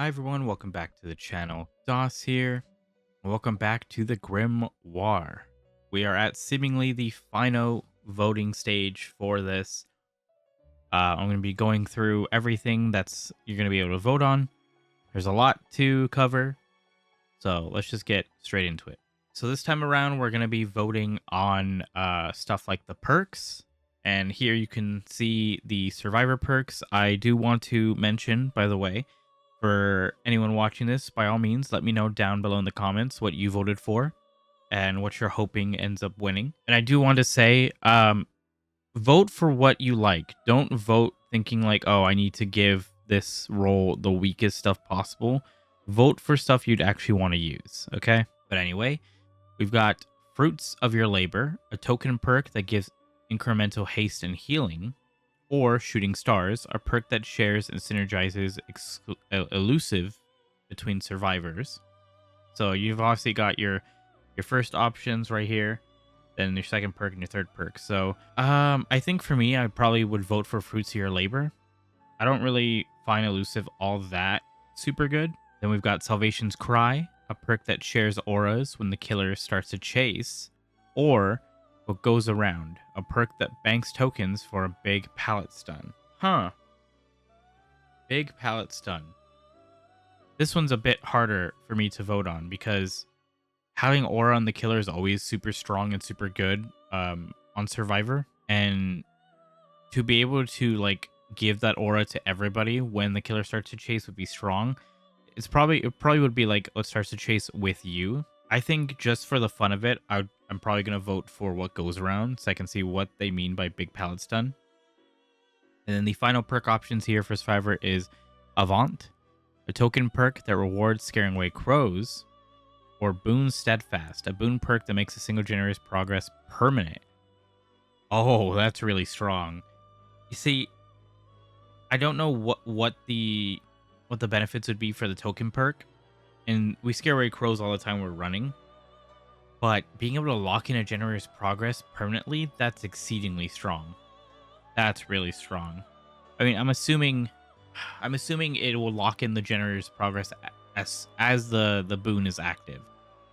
Hi everyone, welcome back to the channel. Doss here. Welcome back to the Grimoire. We are at seemingly the final voting stage for this. I'm going to be going through everything that's you're going to be able to vote on. There's a lot to cover, so let's just get straight into it. So this time around, we're going to be voting on stuff like the perks. And here you can see the survivor perks. I do want to mention, by the way, for anyone watching this, by all means, let me know down below in the comments what you voted for and what you're hoping ends up winning. And I do want to say, vote for what you like. Don't vote thinking like, oh, I need to give this role the weakest stuff possible. Vote for stuff you'd actually want to use, okay? But anyway, we've got Fruits of Your Labor, a token perk that gives incremental haste and healing, or Shooting Stars, a perk that shares and synergizes elusive between survivors. So you've obviously got your first options right here, then your second perk and your third perk. So I think for me, I probably would vote for Fruits of Your Labor. I don't really find elusive all that super good. Then we've got Salvation's Cry, a perk that shares auras when the killer starts to chase, or What Goes Around, a perk that banks tokens for a big pallet stun. Huh. Big pallet stun. This one's a bit harder for me to vote on because having aura on the killer is always super strong and super good on Survivor. And to be able to like give that aura to everybody when the killer starts to chase would be strong. It probably would be like what starts to chase with you. I think just for the fun of it, I'm probably gonna vote for What Goes Around so I can see what they mean by big pallet stun. And then the final perk options here for Survivor is Avant, a token perk that rewards scaring away crows, or Boon Steadfast, a boon perk that makes a single generous progress permanent. Oh, that's really strong. You see, I don't know what the benefits would be for the token perk, and we scare away crows all the time we're running. But being able to lock in a generous progress permanently, that's exceedingly strong. That's really strong. I mean, I'm assuming it will lock in the generous progress as the boon is active.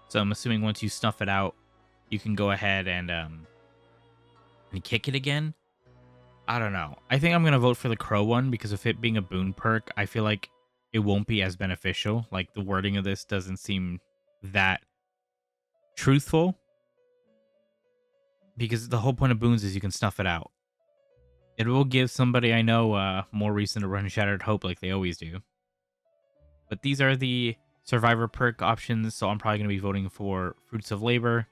So I'm assuming once you snuff it out, you can go ahead and kick it again. I don't know. I think I'm gonna vote for the crow one because of it being a boon perk. I feel like it won't be as beneficial. Like the wording of this doesn't seem that truthful because the whole point of boons is you can snuff it out. It will give somebody I know more reason to run Shattered Hope like they always do. But these are the Survivor perk options, so I'm probably going to be voting for Fruits of Labor,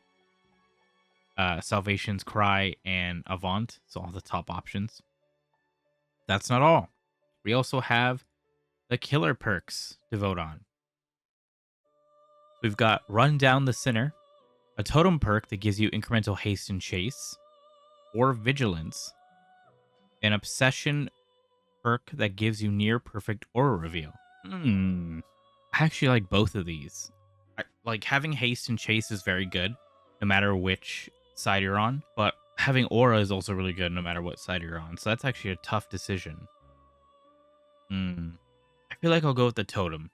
Salvation's Cry, and Avant, so all the top options. That's not all. We also have the killer perks to vote on. We've got Run Down the Sinner, a totem perk that gives you incremental haste and chase, or Vigilance, an obsession perk that gives you near perfect aura reveal. I actually like both of these. Like having haste and chase is very good, no matter which side you're on, but having aura is also really good no matter what side you're on. So that's actually a tough decision. I feel like I'll go with the totem.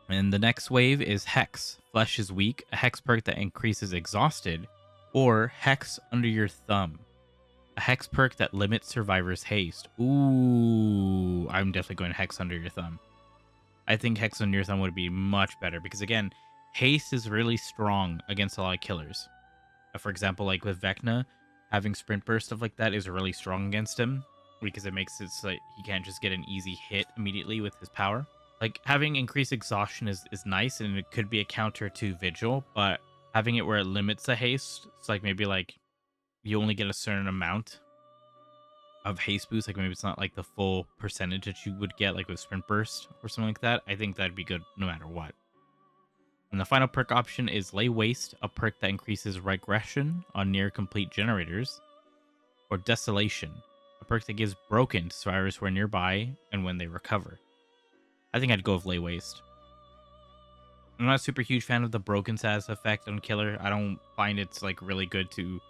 And the next wave is Hex. Flesh is weak, a Hex perk that increases exhausted, or Hex under your thumb. A Hex perk that limits survivors' haste. Ooh, I'm definitely going Hex under your thumb. I think Hex under your thumb would be much better because, again, haste is really strong against a lot of killers. For example, like with Vecna, having sprint burst, stuff like that is really strong against him because it makes it so that he can't just get an easy hit immediately with his power. Like having increased exhaustion is nice and it could be a counter to Vigil, but having it where it limits the haste, it's like maybe like you only get a certain amount of haste boost, like maybe it's not like the full percentage that you would get like with sprint burst or something like that. I think that'd be good no matter what. And the final perk option is Lay Waste, a perk that increases regression on near complete generators, or Desolation, a perk that gives broken to survivors who are nearby and when they recover. I think I'd go with Lay Waste. I'm not a super huge fan of the broken status effect on killer. I don't find it's like really good to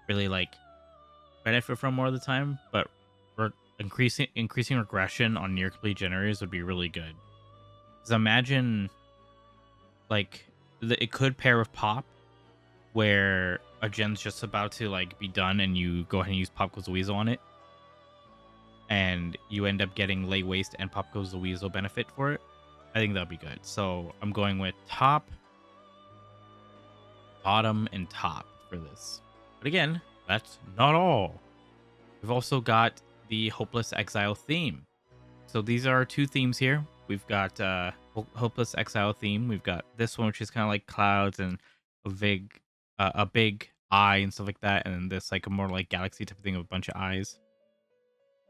really like benefit from more of the time, but increasing regression on near complete generators would be really good. Because imagine like it could pair with pop, where a gen's just about to like be done, and you go ahead and use Pop Goes the Weasel on it, and you end up getting Lay Waste and Pop Goes the Weasel benefit for it. I think that'd be good. So I'm going with top, bottom, and top for this. But again, that's not all. We've also got the Hopeless Exile theme. So these are our two themes here. We've got Hopeless Exile theme. We've got this one, which is kind of like clouds and a big eye and stuff like that, and then this like a more like galaxy type of thing with a bunch of eyes.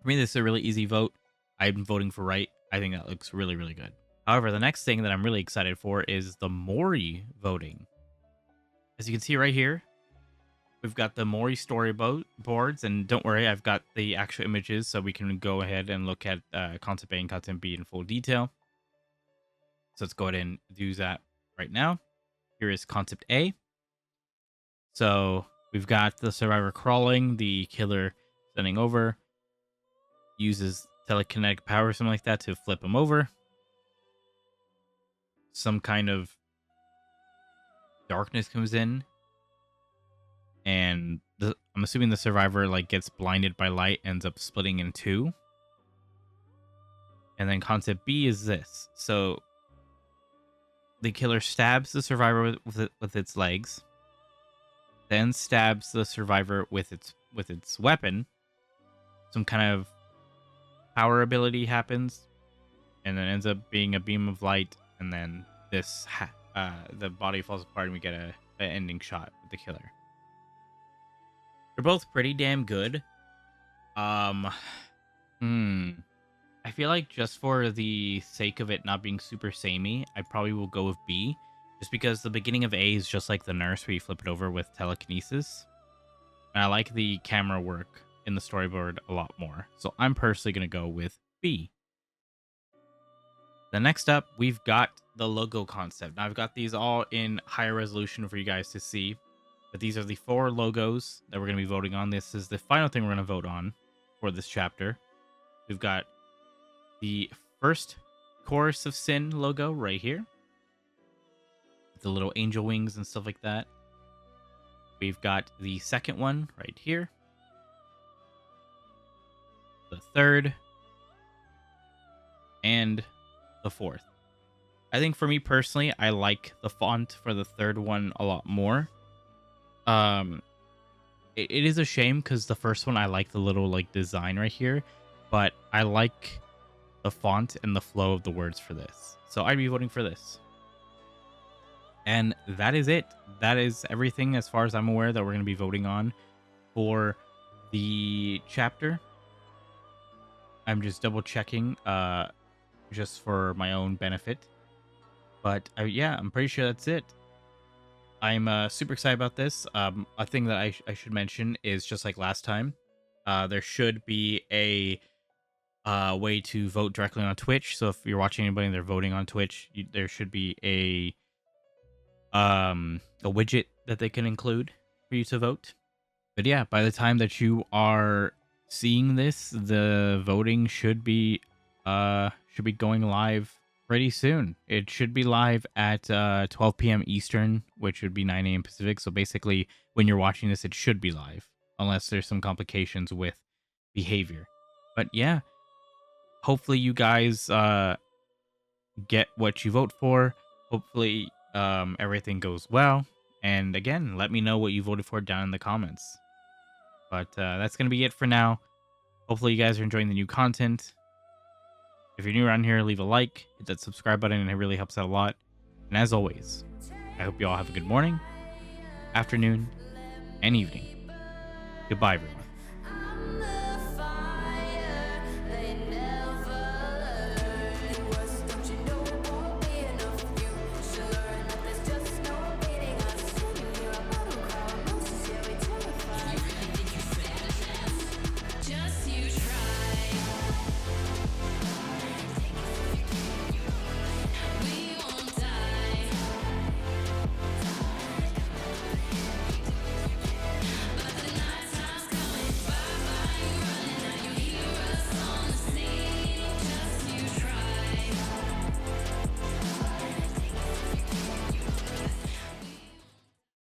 For me, this is a really easy vote. I'm voting for right. I think that looks really, really good. However, the next thing that I'm really excited for is the Mori voting. As you can see right here, we've got the Mori storyboards, and don't worry, I've got the actual images, so we can go ahead and look at Concept A and Concept B in full detail. So let's go ahead and do that right now. Here is Concept A. So we've got the survivor crawling, the killer standing over, uses telekinetic power or something like that to flip him over. Some kind of darkness comes in, and I'm assuming the survivor like gets blinded by light, ends up splitting in two. And then Concept B is this. So the killer stabs the survivor with its legs, then stabs the survivor with its weapon. Some kind of power ability happens, and then ends up being a beam of light, and then this the body falls apart, and we get an ending shot with the killer. They're both pretty damn good. I feel like just for the sake of it not being super samey, I probably will go with B, just because the beginning of A is just like the nurse where you flip it over with telekinesis. And I like the camera work in the storyboard a lot more. So I'm personally going to go with B. The next up, we've got the logo concept. Now I've got these all in higher resolution for you guys to see, but these are the 4 logos that we're going to be voting on. This is the final thing we're going to vote on for this chapter. We've got the first Chorus of Sin logo right here, with the little angel wings and stuff like that. We've got the second one right here, the third, and the fourth. I think for me personally, I like the font for the third one a lot more. It is a shame because the first one I like the little like design right here, but I like the font and the flow of the words for this. So I'd be voting for this. And that is it. That is everything as far as I'm aware that we're going to be voting on for the chapter. I'm just double checking just for my own benefit. But yeah, I'm pretty sure that's it. I'm super excited about this. A thing that I should mention is just like last time, there should be a way to vote directly on Twitch. So if you're watching anybody and they're voting on Twitch, there should be a widget that they can include for you to vote. But yeah, by the time that you are seeing this, the voting should be going live pretty soon. It should be live at 12 p.m. Eastern, which would be 9 a.m. Pacific. So basically, when you're watching this, it should be live, unless there's some complications with behavior. But yeah, hopefully you guys get what you vote for. Hopefully everything goes well. And again, let me know what you voted for down in the comments. But that's going to be it for now. Hopefully you guys are enjoying the new content. If you're new around here, leave a like, hit that subscribe button, and it really helps out a lot. And as always, I hope you all have a good morning, afternoon, and evening. Goodbye, everyone.